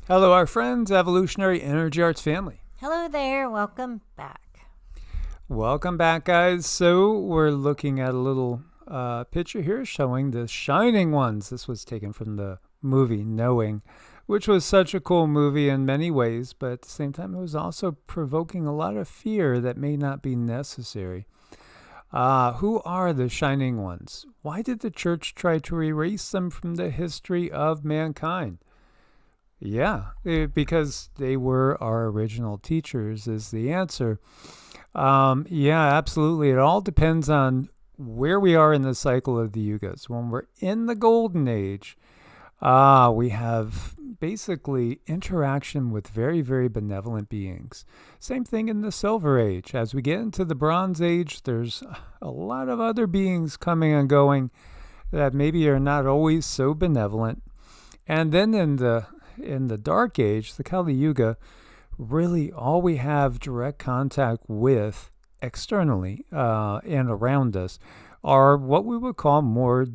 Hello, our friends, Evolutionary Energy Arts family. Hello there. Welcome back. Welcome back, guys. So we're looking at a little picture here showing the Shining Ones. This was taken from the movie Knowing, which was such a cool movie in many ways, but at the same time, it was also provoking a lot of fear that may not be necessary. Who are the Shining Ones? Why did the church try to erase them from the history of mankind? Yeah, because they were our original teachers is the answer. Yeah, absolutely. It all depends on where we are in the cycle of the Yugas. When we're in the Golden Age, we have basically interaction with very, very benevolent beings. Same thing in the Silver Age. As we get into the Bronze Age, there's a lot of other beings coming and going that maybe are not always so benevolent. And then in the Dark Age, the Kali Yuga, really all we have direct contact with externally and around us are what we would call more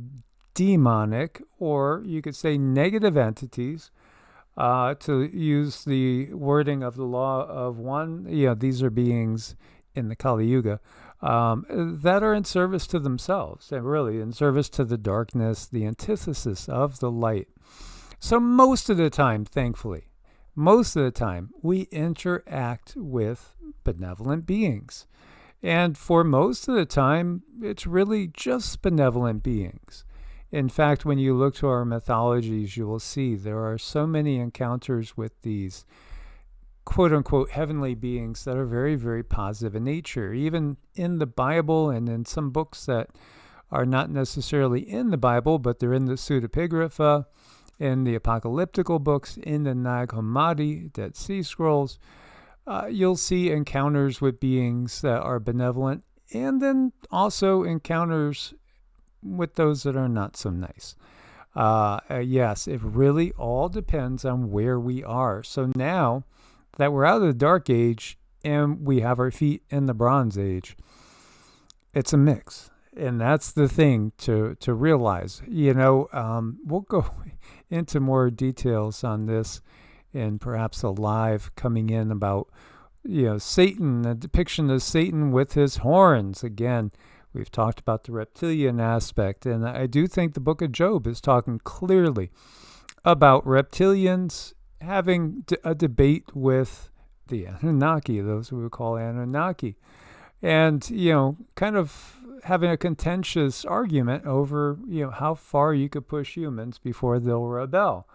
demonic, or you could say negative entities, to use the wording of the law of one. These are beings in the Kali Yuga that are in service to themselves and really in service to the darkness, the antithesis of the light. So most of the time, thankfully, we interact with benevolent beings. And for most of the time, it's really just benevolent beings. In fact, when you look to our mythologies, you will see there are so many encounters with these quote-unquote heavenly beings that are very, very positive in nature. Even in the Bible and in some books that are not necessarily in the Bible, but they're in the Pseudepigrapha, in the apocalyptical books, in the Nag Hammadi, Dead Sea Scrolls, you'll see encounters with beings that are benevolent, and then also encounters with those that are not so nice. Yes, it really all depends on where we are. So now that we're out of the Dark Age and we have our feet in the Bronze Age, it's a mix. And that's the thing to realize. We'll go into more details on this and perhaps a live coming in about, Satan, the depiction of Satan with his horns. Again, we've talked about the reptilian aspect, and I do think the book of Job is talking clearly about reptilians having a debate with the Anunnaki, those we would call Anunnaki, and, kind of having a contentious argument over, how far you could push humans before they'll rebel.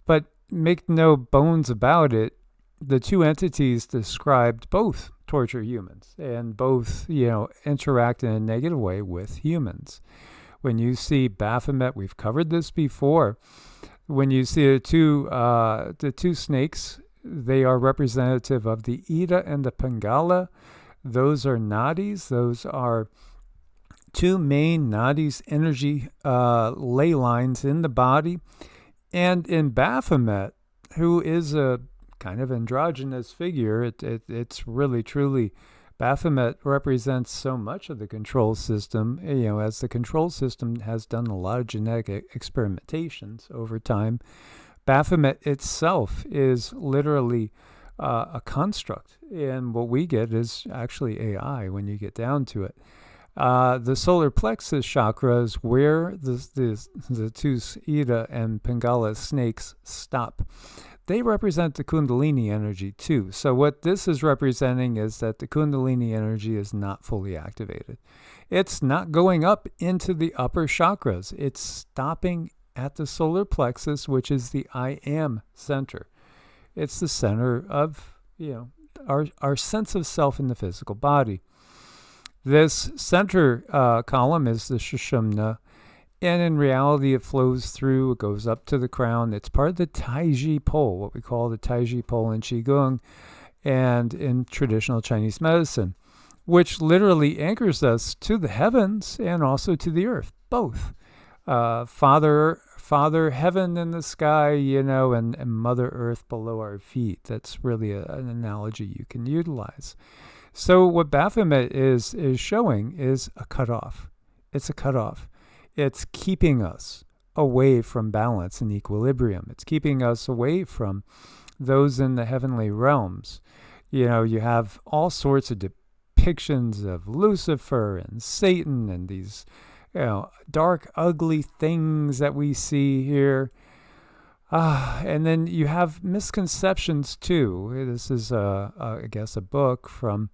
But make no bones about it, the two entities described both torture humans and both, interact in a negative way with humans. When you see Baphomet, we've covered this before. When you see the two snakes, they are representative of the Ida and the Pingala. Those are nadis. Those are two main nadis, energy ley lines in the body. And in Baphomet, who is a kind of androgynous figure, it's really, truly, Baphomet represents so much of the control system, as the control system has done a lot of genetic experimentations over time. Baphomet itself is literally a construct, and what we get is actually AI when you get down to it. The solar plexus chakra is where the two Ida and Pingala snakes stop. They represent the Kundalini energy too. So what this is representing is that the Kundalini energy is not fully activated. It's not going up into the upper chakras. It's stopping at the solar plexus, which is the I am center. It's the center of, our sense of self in the physical body. This center column is the Sushumna, and in reality it flows through, it goes up to the crown. It's part of the Taiji pole, what we call the Taiji pole in Qigong and in traditional Chinese medicine, which literally anchors us to the heavens and also to the earth, both. Father heaven in the sky, and Mother Earth below our feet. That's really an analogy you can utilize. So what Baphomet is showing is a cutoff. It's a cutoff. It's keeping us away from balance and equilibrium. It's keeping us away from those in the heavenly realms. You know, you have all sorts of depictions of Lucifer and Satan and these, dark, ugly things that we see here. And then you have misconceptions too. This is, I guess, a book from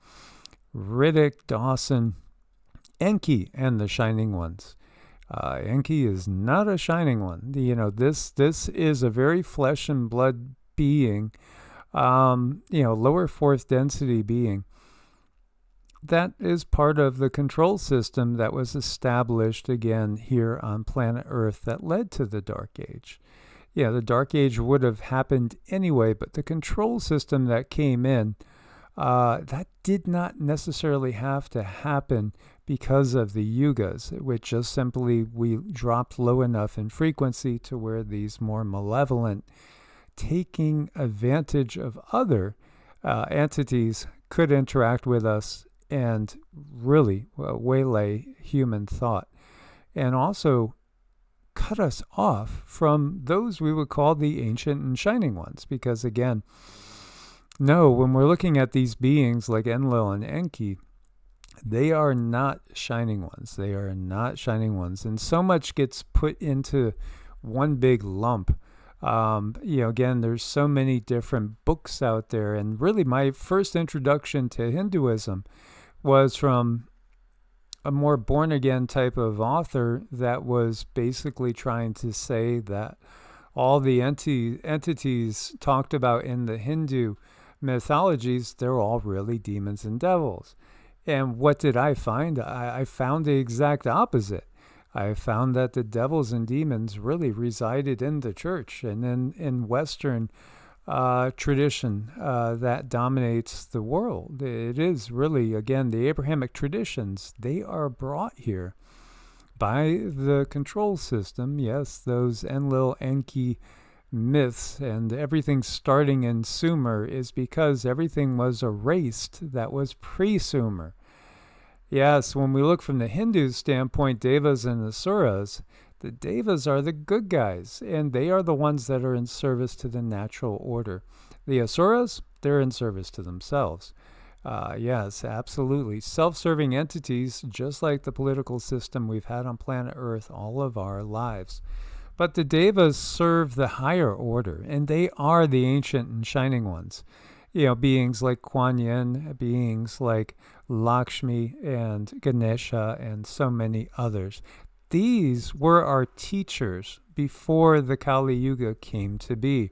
Riddick, Dawson, Enki and the Shining Ones. Enki is not a shining one. This is a very flesh and blood being, lower fourth density being. That is part of the control system that was established again here on planet Earth that led to the Dark Age. Yeah, the Dark Age would have happened anyway, but the control system that came in, that did not necessarily have to happen because of the Yugas, which just simply we dropped low enough in frequency to where these more malevolent, taking advantage of other entities could interact with us and really waylay human thought. And also cut us off from those we would call the ancient and shining ones. Because again, when we're looking at these beings like Enlil and Enki, they are not shining ones. They are not shining ones. And so much gets put into one big lump. Again, there's so many different books out there. And really my first introduction to Hinduism was from a more born-again type of author that was basically trying to say that all the entities talked about in the Hindu mythologies, they're all really demons and devils. And what did I find? I found the exact opposite. I found that the devils and demons really resided in the church and in Western tradition that dominates the world. It is really, again, the Abrahamic traditions. They are brought here by the control system. Yes, those Enlil, Enki myths and everything starting in Sumer is because everything was erased that was pre-Sumer. Yes, when we look from the Hindu standpoint, Devas and Asuras, the Devas are the good guys, and they are the ones that are in service to the natural order. The Asuras, they're in service to themselves. Yes, absolutely. Self-serving entities, just like the political system we've had on planet Earth all of our lives. But the Devas serve the higher order, and they are the ancient and shining ones. Beings like Kuan Yin, beings like Lakshmi and Ganesha, and so many others. These were our teachers before the Kali Yuga came to be.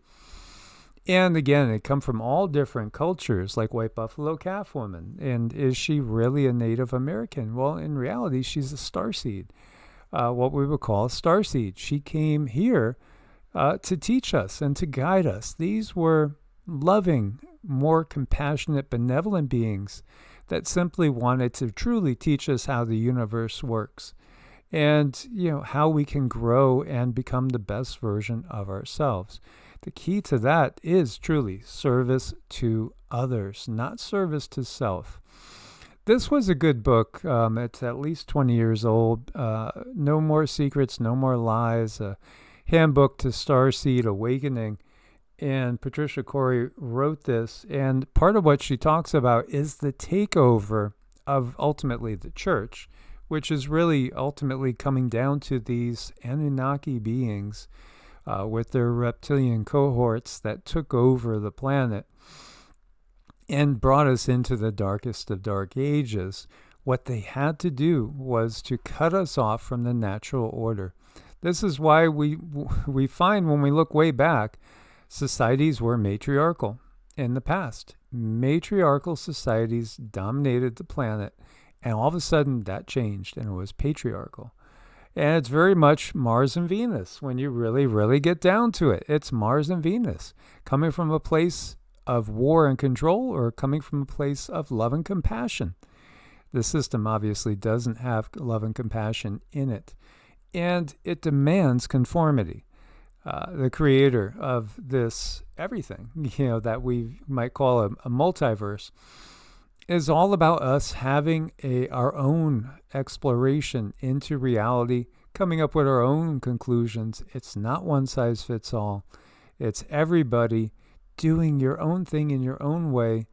And again, they come from all different cultures, like White Buffalo Calf Woman. And is she really a Native American? Well, in reality, she's a starseed, what we would call a starseed. She came here to teach us and to guide us. These were loving, more compassionate, benevolent beings that simply wanted to truly teach us how the universe works. And, how we can grow and become the best version of ourselves. The key to that is truly service to others, not service to self. This was a good book. It's at least 20 years old. No More Secrets, No More Lies, a handbook to Starseed Awakening. And Patricia Corey wrote this. And part of what she talks about is the takeover of ultimately the church, which is really ultimately coming down to these Anunnaki beings with their reptilian cohorts that took over the planet and brought us into the darkest of dark ages. What they had to do was to cut us off from the natural order. This is why we find when we look way back, societies were matriarchal in the past. Matriarchal societies dominated the planet. And all of a sudden, that changed, and it was patriarchal. And it's very much Mars and Venus when you really, really get down to it. It's Mars and Venus, coming from a place of war and control or coming from a place of love and compassion. The system obviously doesn't have love and compassion in it. And it demands conformity. The creator of this everything, that we might call a multiverse, is all about us having our own exploration into reality, coming up with our own conclusions. It's not one size fits all. It's everybody doing your own thing in your own way,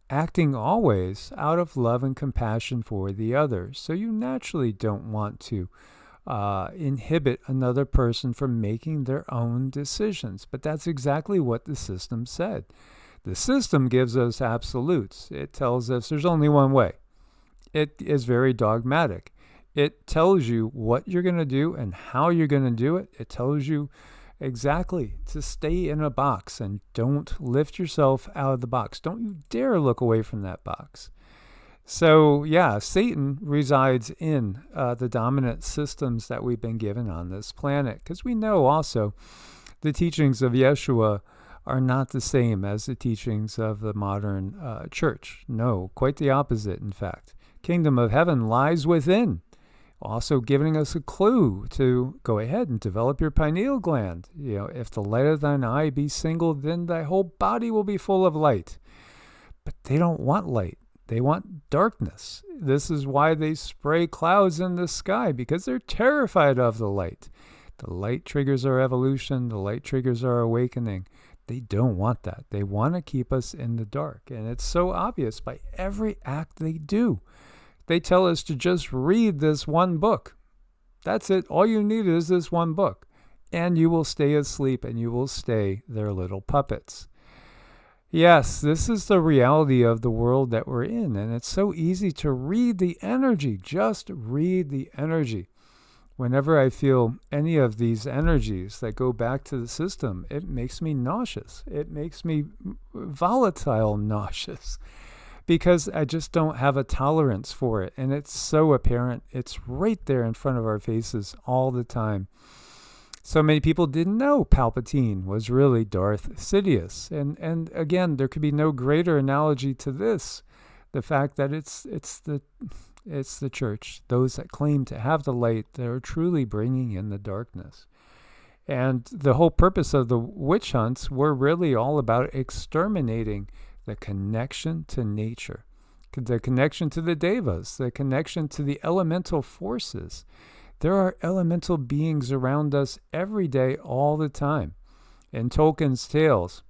acting always out of love and compassion for the other. So you naturally don't want to inhibit another person from making their own decisions. But that's exactly what the system said. The system gives us absolutes. It tells us there's only one way. It is very dogmatic. It tells you what you're going to do and how you're going to do it. It tells you exactly to stay in a box and don't lift yourself out of the box. Don't you dare look away from that box. So yeah, Satan resides in the dominant systems that we've been given on this planet, because we know also the teachings of Yeshua are not the same as the teachings of the modern church. No, quite the opposite, in fact. Kingdom of heaven lies within, also giving us a clue to go ahead and develop your pineal gland. If the light of thine eye be single, then thy whole body will be full of light. But they don't want light. They want darkness. This is why they spray clouds in the sky, because they're terrified of the light. The light triggers our evolution. The light triggers our awakening. They don't want that. They want to keep us in the dark. And it's so obvious by every act they do. They tell us to just read this one book. That's it. All you need is this one book. And you will stay asleep and you will stay their little puppets. Yes, this is the reality of the world that we're in. And it's so easy to read the energy. Just read the energy. Whenever I feel any of these energies that go back to the system, it makes me nauseous. It makes me volatile nauseous, because I just don't have a tolerance for it. And it's so apparent. It's right there in front of our faces all the time. So many people didn't know Palpatine was really Darth Sidious. And again, there could be no greater analogy to this. The fact that it's the church, those that claim to have the light, that are truly bringing in the darkness. And the whole purpose of the witch hunts were really all about exterminating the connection to nature, the connection to the Devas, the connection to the elemental forces. There are elemental beings around us every day, all the time. In Tolkien's tales,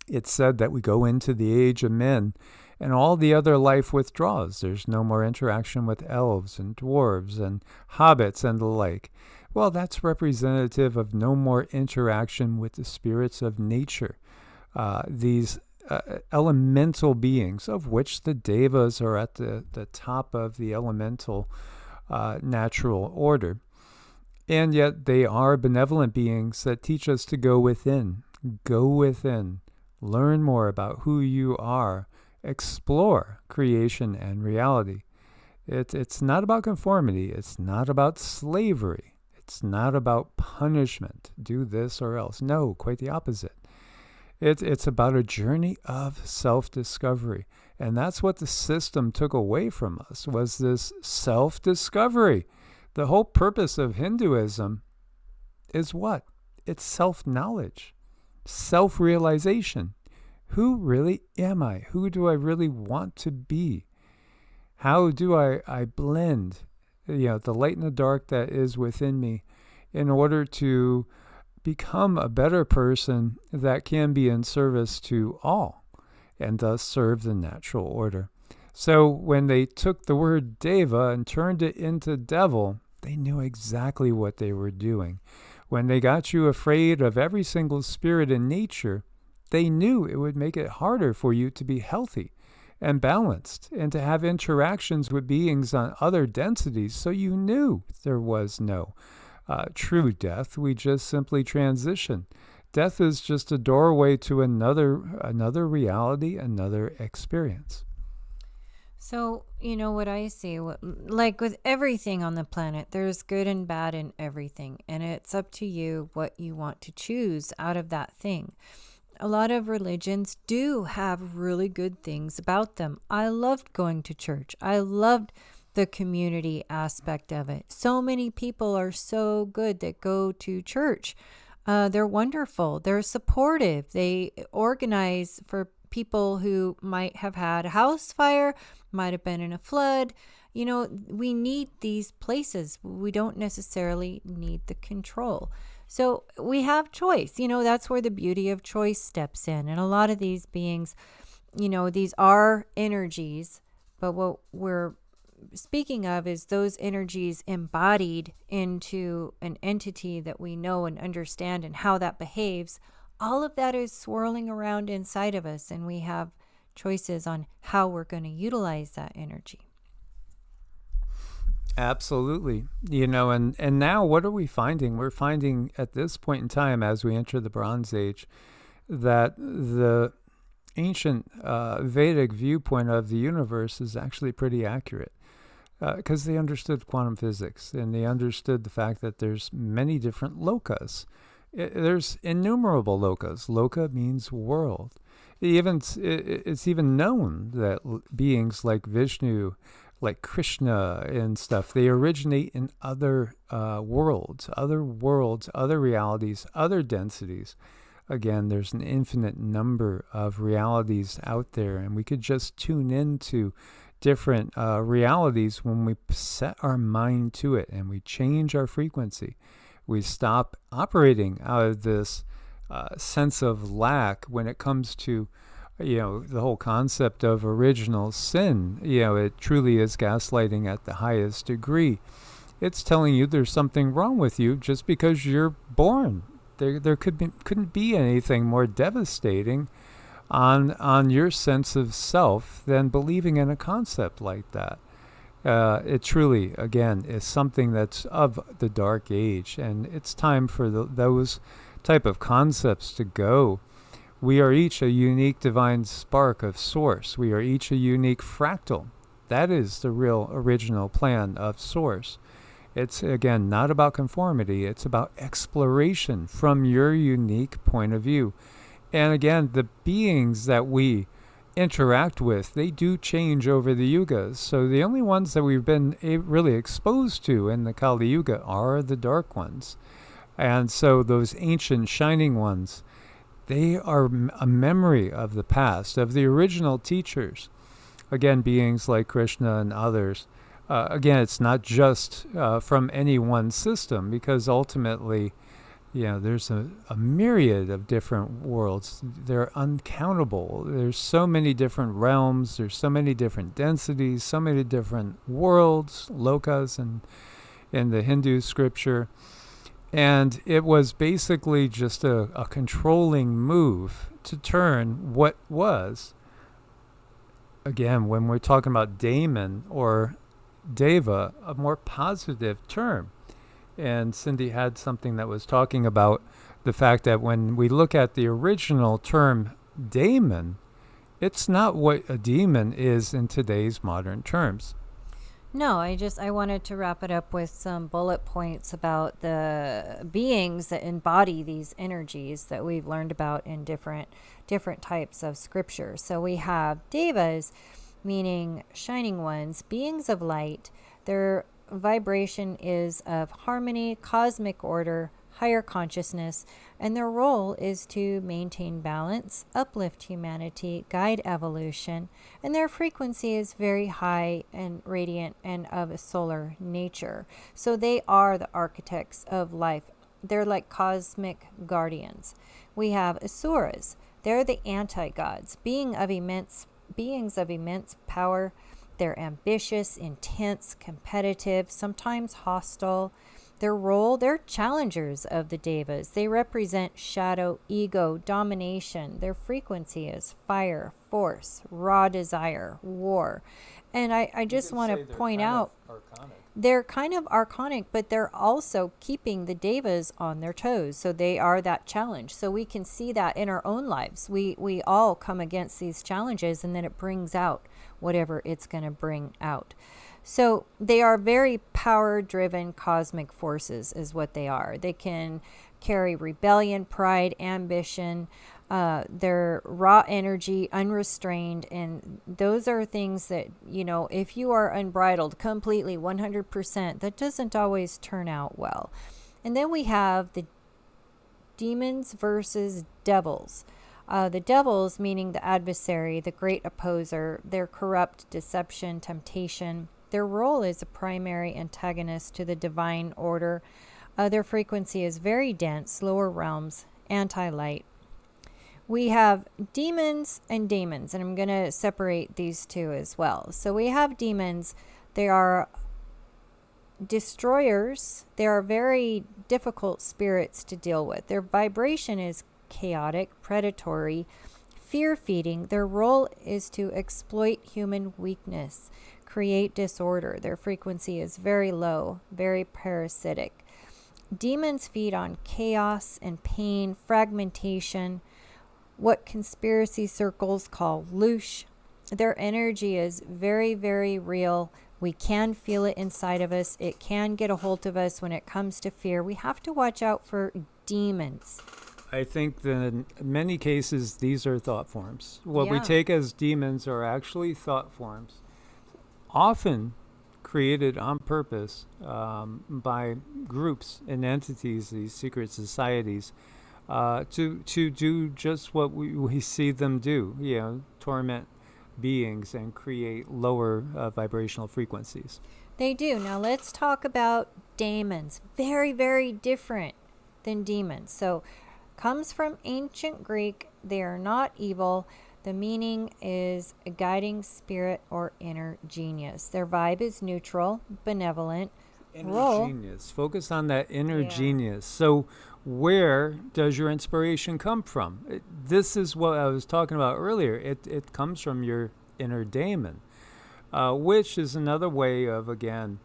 it's said that we go into the age of men and all the other life withdraws. There's no more interaction with elves and dwarves and hobbits and the like. Well, that's representative of no more interaction with the spirits of nature. These elemental beings, of which the Devas are at the top of the elemental natural order. And yet they are benevolent beings that teach us to go within, learn more about who you are, explore creation and reality. It's not about conformity. It's not about slavery. It's not about punishment. Do this or else. No, quite the opposite. It's about a journey of self-discovery. And that's what the system took away from us, was this self-discovery. The whole purpose of Hinduism is what? It's self-knowledge, self-realization. Who really am I? Who do I really want to be? How do I blend, the light and the dark that is within me, in order to become a better person that can be in service to all, and thus serve the natural order? So when they took the word Deva and turned it into devil, they knew exactly what they were doing. When they got you afraid of every single spirit in nature, they knew it would make it harder for you to be healthy and balanced and to have interactions with beings on other densities. So you knew there was no true death. We just simply transition. Death is just a doorway to another reality, another experience. So, what I see, like with everything on the planet, there's good and bad in everything. And it's up to you what you want to choose out of that thing. A lot of religions do have really good things about them. I loved going to church. I loved the community aspect of it. So many people are so good that go to church. They're wonderful. They're supportive. They organize for people who might have had a house fire, might have been in a flood, we need these places. We don't necessarily need the control. So we have choice. That's where the beauty of choice steps in. And a lot of these beings, these are energies, but what we're speaking of is those energies embodied into an entity that we know and understand and how that behaves. All of that is swirling around inside of us, and we have choices on how we're going to utilize that energy. Absolutely. And now what are we finding? We're finding at this point in time, as we enter the Bronze Age, that the ancient Vedic viewpoint of the universe is actually pretty accurate, because they understood quantum physics, and they understood the fact that there's many different lokas. There's innumerable lokas. Loka means world. It's even known that beings like Vishnu, like Krishna and stuff, they originate in other worlds, other realities, other densities. Again, there's an infinite number of realities out there, and we could just tune into different realities when we set our mind to it and we change our frequency. We stop operating out of this sense of lack when it comes to the whole concept of original sin. It truly is gaslighting at the highest degree. It's telling you there's something wrong with you just because you're born. There couldn't be anything more devastating on your sense of self than believing in a concept like that. It truly, again, is something that's of the dark age, and it's time for those type of concepts to go. We are each a unique divine spark of source. We are each a unique fractal. That is the real original plan of source. It's, again, not about conformity. It's about exploration from your unique point of view. And again, the beings that we interact with, they do change over the yugas. So the only ones that we've been really exposed to in the Kali Yuga are the dark ones. And so those ancient shining ones, they are a memory of the past, of the original teachers. Again, beings like Krishna and others. Again, it's not just from any one system, because ultimately, there's a myriad of different worlds. They're uncountable. There's so many different realms. There's so many different densities, so many different worlds, lokas, in the Hindu scripture. And it was basically just a controlling move to turn what was, again, when we're talking about daemon or deva, a more positive term. And Cindy had something that was talking about the fact that when we look at the original term daemon, it's not what a demon is in today's modern terms. No, I wanted to wrap it up with some bullet points about the beings that embody these energies that we've learned about in different types of scripture. So we have devas, meaning shining ones, beings of light. Their vibration is of harmony, cosmic order, higher consciousness, and their role is to maintain balance, uplift humanity, guide evolution, and their frequency is very high and radiant and of a solar nature. So they are the architects of life. They're like cosmic guardians. We have asuras. They're the anti-gods, beings of immense power. They're ambitious, intense, competitive, sometimes hostile. Their role, they're challengers of the devas. They represent shadow, ego, domination. Their frequency is fire, force, raw desire, war. And I just want to point out, they're kind of archonic, but they're also keeping the devas on their toes. So they are that challenge. So we can see that in our own lives. We all come against these challenges, and then it brings out whatever it's going to bring out. So they are very power-driven cosmic forces is what they are. They can carry rebellion, pride, ambition, their raw energy, unrestrained. And those are things that, if you are unbridled completely, 100%, that doesn't always turn out well. And then we have the demons versus devils. The devils, meaning the adversary, the great opposer, their corrupt deception, temptation. Their role is a primary antagonist to the divine order. Their frequency is very dense, lower realms, anti-light. We have demons and daemons, and I'm going to separate these two as well. So we have demons. They are destroyers. They are very difficult spirits to deal with. Their vibration is chaotic, predatory, fear-feeding. Their role is to exploit human weakness, create disorder. Their frequency is very low, very parasitic. Demons feed on chaos and pain, fragmentation, what conspiracy circles call loosh. Their energy is very, very real. We can feel it inside of us. It can get a hold of us when it comes to fear. We have to watch out for demons. I think that in many cases, these are thought forms. What we take as demons are actually thought forms, often created on purpose by groups and entities, these secret societies, to do just what we see them do, torment beings and create lower vibrational frequencies. They do. Now let's talk about daemons. Very, very different than demons. So comes from ancient Greek. They are not evil. The meaning is a guiding spirit or inner genius. Their vibe is neutral, benevolent. Inner genius. Focus on that inner genius. So where does your inspiration come from? This is what I was talking about earlier. It comes from your inner daemon, which is another way of, again,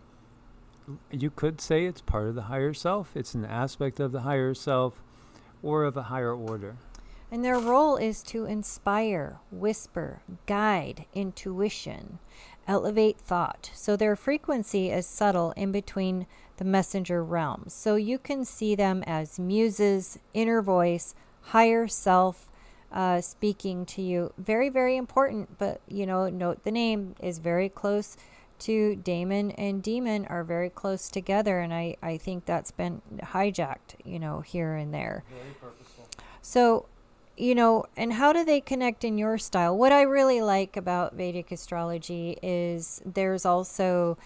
you could say it's part of the higher self. It's an aspect of the higher self or of a higher order. And their role is to inspire, whisper, guide, intuition, elevate thought. So their frequency is subtle in between the messenger realms. So you can see them as muses, inner voice, higher self speaking to you. Very, very important. But, note the name is very close to daemon and demon are very close together. And I think that's been hijacked, here and there. Very purposeful. So, and how do they connect in your style? What I really like about Vedic astrology is there's also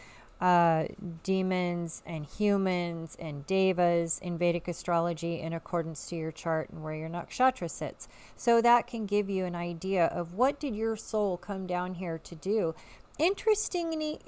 demons and humans and devas in Vedic astrology in accordance to your chart and where your nakshatra sits. So that can give you an idea of what did your soul come down here to do. Interestingly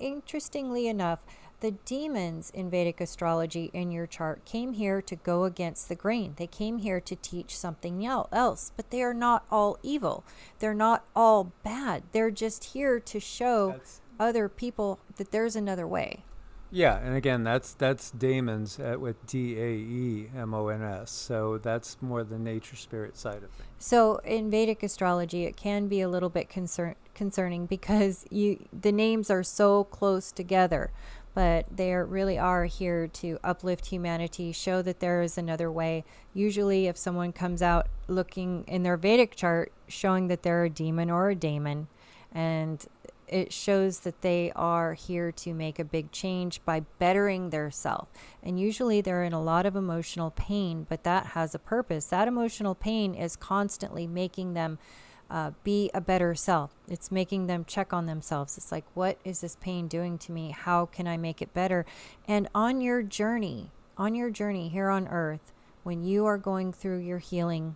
enough, the demons in Vedic astrology in your chart came here to go against the grain. They came here to teach something else, but they are not all evil. They're not all bad. They're just here to show other people that there's another way. Yeah, and again, that's daemons with Daemons. So that's more the nature spirit side of things. So in Vedic astrology, it can be a little bit concerning because the names are so close together. But they really are here to uplift humanity, show that there is another way. Usually if someone comes out looking in their Vedic chart, showing that they're a demon or a daemon, and it shows that they are here to make a big change by bettering their self. And usually they're in a lot of emotional pain, but that has a purpose. That emotional pain is constantly making them be a better self. It's making them check on themselves. It's like, what is this pain doing to me? How can I make it better? And on your journey here on earth, when you are going through your healing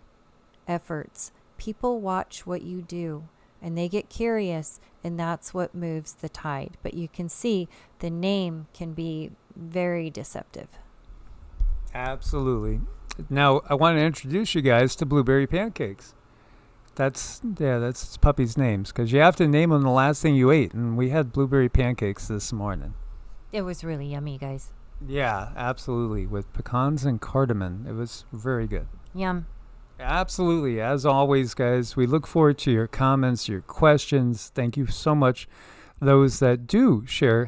efforts, people watch what you do and they get curious, and that's what moves the tide. But you can see the name can be very deceptive. Absolutely. Now, I want to introduce you guys to blueberry pancakes. That's its puppy's names, because you have to name them the last thing you ate, and we had blueberry pancakes this morning. It was really yummy, guys. Yeah, absolutely, with pecans and cardamom. It was very good. Yum. Absolutely. As always, guys, we look forward to your comments, your questions. Thank you so much, those that do share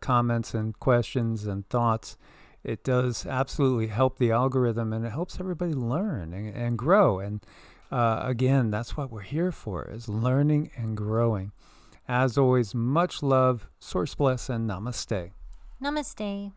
comments and questions and thoughts. It does absolutely help the algorithm, and it helps everybody learn and grow. And again, that's what we're here for, is learning and growing. As always, much love, source bless, and namaste. Namaste.